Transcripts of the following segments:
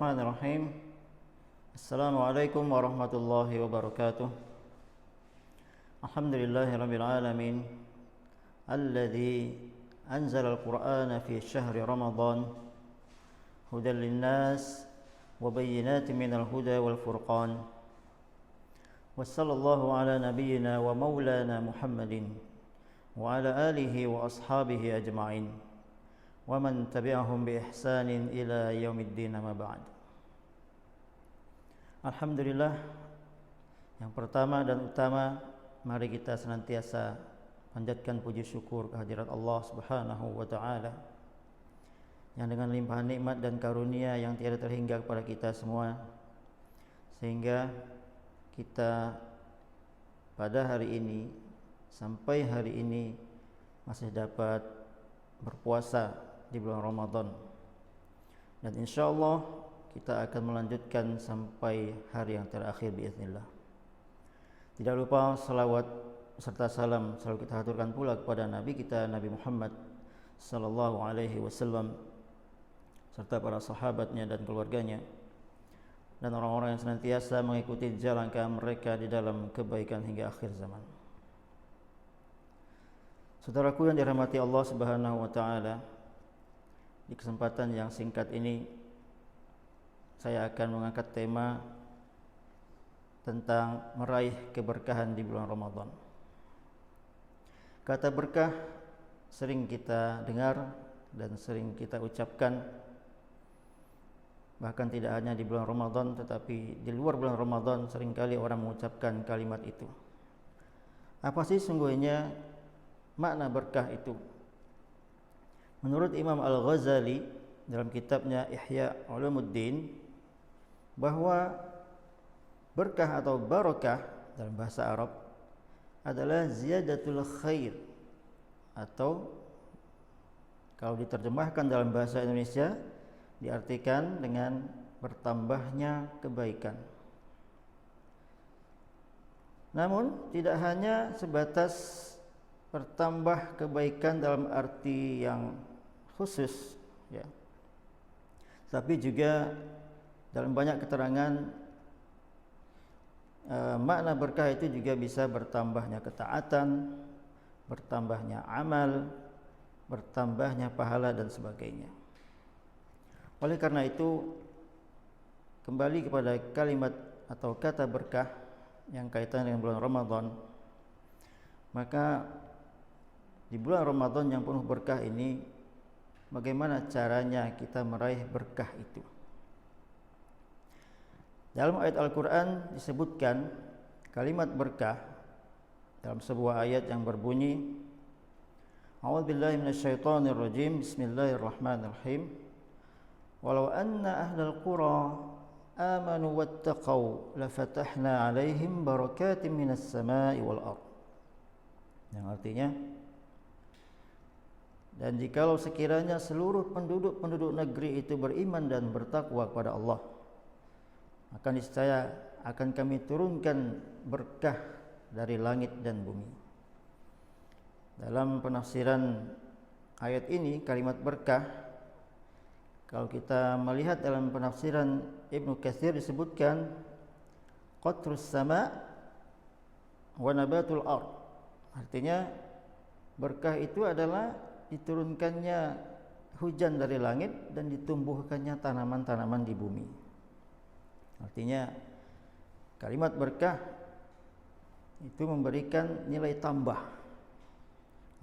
Bismillahirrahmanirrahim. Assalamualaikum warahmatullahi wabarakatuh. Alhamdulillahirabbil alamin. Alladzi anzala al-Qur'ana fi syahri Ramadan hudan lin-nas wa bayyinatin minal huda wal furqan. Wassallallahu ala nabiyyina wa maulana Muhammadin wa ala alihi wa ashabihi ajma'in. Wa man tabi'ahum bi ihsanin ila yaumiddin amma ba'd. Alhamdulillah, yang pertama dan utama, mari kita senantiasa panjatkan puji syukur kehadirat Allah Subhanahu wa taala yang dengan limpahan nikmat dan karunia yang tiada terhingga kepada kita semua, sehingga kita pada hari ini sampai hari ini masih dapat berpuasa di bulan Ramadan, dan insyaallah kita akan melanjutkan sampai hari yang terakhir biiznillah. Tidak lupa salawat serta salam selalu kita haturkan pula kepada Nabi kita, Nabi Muhammad sallallahu alaihi wasallam, serta para sahabatnya dan keluarganya, dan orang-orang yang senantiasa mengikuti jalan kaki mereka di dalam kebaikan hingga akhir zaman. Saudaraku yang dirahmati Allah Subhanahu wa taala, di kesempatan yang singkat ini saya akan mengangkat tema tentang meraih keberkahan di bulan Ramadan. Kata berkah sering kita dengar dan sering kita ucapkan, bahkan tidak hanya di bulan Ramadan tetapi di luar bulan Ramadan seringkali orang mengucapkan kalimat itu. Apa sih sungguhnya makna berkah itu? Menurut Imam Al-Ghazali dalam kitabnya Ihya Ulumuddin, bahwa berkah atau barakah dalam bahasa Arab adalah ziyadatul khair, atau kalau diterjemahkan dalam bahasa Indonesia diartikan dengan bertambahnya kebaikan. Namun tidak hanya sebatas bertambah kebaikan dalam arti yang khusus, ya, tapi juga dalam banyak keterangan makna berkah itu juga bisa bertambahnya ketaatan, bertambahnya amal, bertambahnya pahala dan sebagainya. Oleh karena itu, kembali kepada kalimat atau kata berkah yang kaitan dengan bulan Ramadan, maka di bulan Ramadan yang penuh berkah ini, bagaimana caranya kita meraih berkah itu? Dalam ayat Al-Quran disebutkan kalimat berkah dalam sebuah ayat yang berbunyi, A'udzubillahi minasyaitonirrajim, Bismillahirrahmanirrahim. Walau anna ahlal qura amanu wattaqau lafatahna 'alaihim barakatim minas sama'i wal ardh. Yang artinya, dan jikalau sekiranya seluruh penduduk negeri itu beriman dan bertakwa kepada Allah, maka niscaya akan kami turunkan berkah dari langit dan bumi. Dalam penafsiran ayat ini, kalimat berkah, kalau kita melihat dalam penafsiran Ibnu Katsir disebutkan qatrus sama wa nabatul ard. Artinya berkah itu adalah diturunkannya hujan dari langit dan ditumbuhkannya tanaman-tanaman di bumi. Artinya kalimat berkah itu memberikan nilai tambah.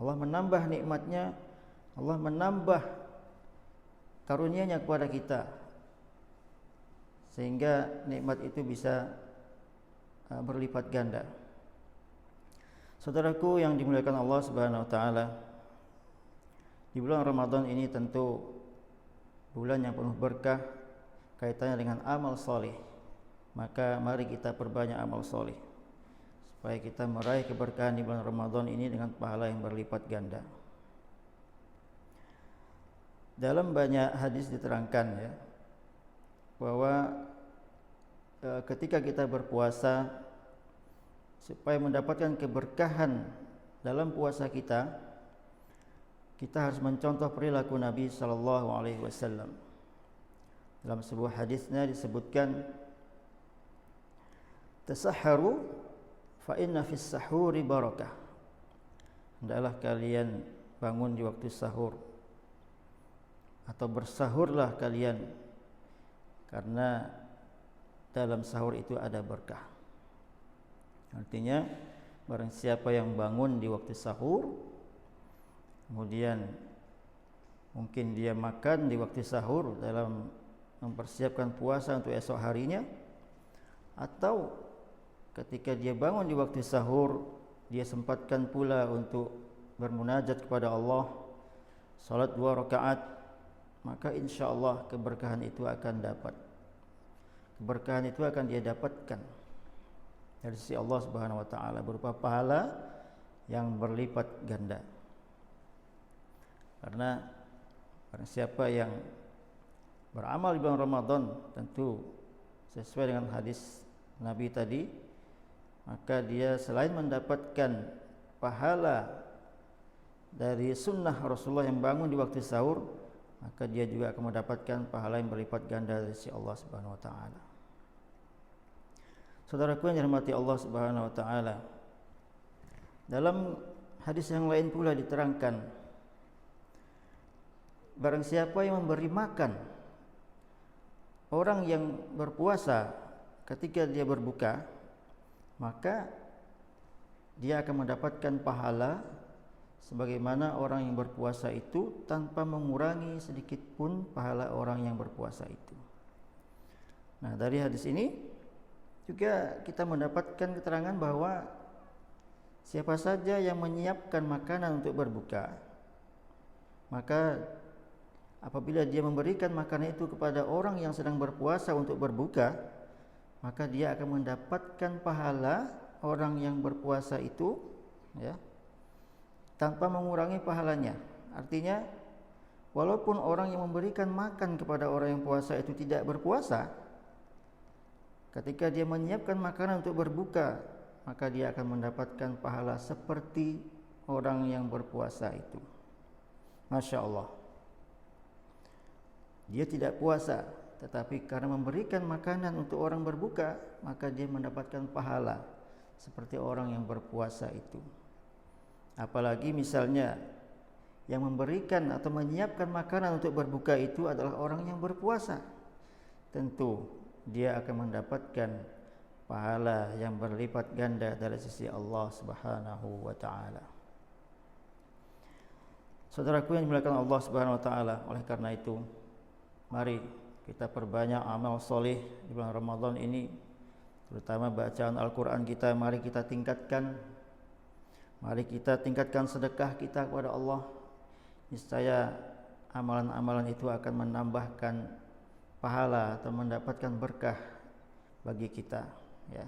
Allah menambah nikmatnya, Allah menambah karunia-Nya kepada kita, sehingga nikmat itu bisa berlipat ganda. Saudaraku yang dimuliakan Allah Subhanahu wa taala, di bulan Ramadan ini tentu bulan yang penuh berkah, kaitannya dengan amal soleh. Maka mari kita perbanyak amal soleh supaya kita meraih keberkahan di bulan Ramadan ini dengan pahala yang berlipat ganda. Dalam banyak hadis diterangkan, ya, bahwa ketika kita berpuasa, supaya mendapatkan keberkahan dalam puasa kita harus mencontoh perilaku Nabi sallallahu alaihi wasallam. Dalam sebuah hadisnya disebutkan, tasahharu fa inna fis sahuri barakah. Hendaklah kalian bangun di waktu sahur, atau bersahurlah kalian, karena dalam sahur itu ada berkah. Artinya barang siapa yang bangun di waktu sahur, kemudian mungkin dia makan di waktu sahur dalam mempersiapkan puasa untuk esok harinya, atau ketika dia bangun di waktu sahur, dia sempatkan pula untuk bermunajat kepada Allah, salat 2 rakaat, maka insyaallah keberkahan itu akan dapat. Keberkahan itu akan dia dapatkan dari sisi Allah Subhanahu wa taala berupa pahala yang berlipat ganda. Karena barang siapa yang beramal di bulan Ramadan, tentu sesuai dengan hadis Nabi tadi, maka dia selain mendapatkan pahala dari sunnah Rasulullah yang bangun di waktu sahur, maka dia juga akan mendapatkan pahala yang berlipat ganda dari sisi Allah Subhanahu wa taala. Saudaraku yang dirahmati Allah Subhanahu wa taala, dalam hadis yang lain pula diterangkan, barang siapa yang memberi makan orang yang berpuasa ketika dia berbuka, maka dia akan mendapatkan pahala sebagaimana orang yang berpuasa itu tanpa mengurangi sedikit pun pahala orang yang berpuasa itu. Nah, dari hadis ini juga kita mendapatkan keterangan bahwa siapa saja yang menyiapkan makanan untuk berbuka, maka apabila dia memberikan makanan itu kepada orang yang sedang berpuasa untuk berbuka, maka dia akan mendapatkan pahala orang yang berpuasa itu, ya, tanpa mengurangi pahalanya. Artinya, walaupun orang yang memberikan makan kepada orang yang puasa itu tidak berpuasa, ketika dia menyiapkan makanan untuk berbuka, maka dia akan mendapatkan pahala seperti orang yang berpuasa itu. Masya Allah. Dia tidak puasa, tetapi karena memberikan makanan untuk orang berbuka, maka dia mendapatkan pahala seperti orang yang berpuasa itu. Apalagi misalnya yang memberikan atau menyiapkan makanan untuk berbuka itu adalah orang yang berpuasa, tentu dia akan mendapatkan pahala yang berlipat ganda dari sisi Allah Subhanahu wa taala. Saudaraku yang dimuliakan Allah Subhanahu wa taala, oleh karena itu mari kita perbanyak amal soleh di bulan Ramadan ini, terutama bacaan Al-Quran kita. Mari kita tingkatkan, mari kita tingkatkan sedekah kita kepada Allah. Niscaya amalan-amalan itu akan menambahkan pahala atau mendapatkan berkah bagi kita, ya.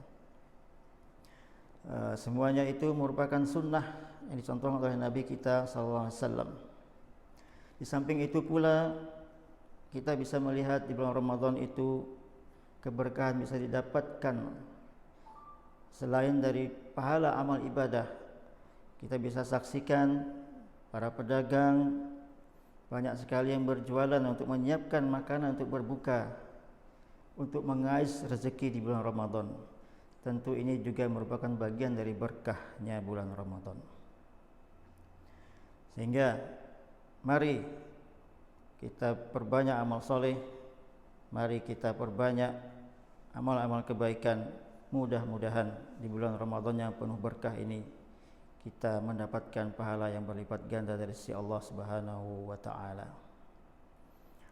Semuanya itu merupakan sunnah yang dicontohkan oleh Nabi kita SAW. Di samping itu pula kita bisa melihat di bulan Ramadan itu keberkahan bisa didapatkan selain dari pahala amal ibadah. Kita bisa saksikan para pedagang banyak sekali yang berjualan untuk menyiapkan makanan untuk berbuka, untuk mengais rezeki di bulan Ramadan. Tentu ini juga merupakan bagian dari berkahnya bulan Ramadan. Sehingga mari kita perbanyak amal soleh, mari kita perbanyak amal-amal kebaikan. Mudah-mudahan di bulan Ramadan yang penuh berkah ini kita mendapatkan pahala yang berlipat ganda dari sisi Allah Subhanahu wa taala.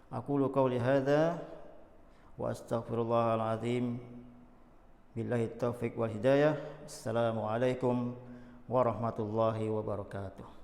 Aqulu qauli hadza wa astaghfirullahal azim. Billahi taufiq wal hidayah. Assalamualaikum warahmatullahi wabarakatuh.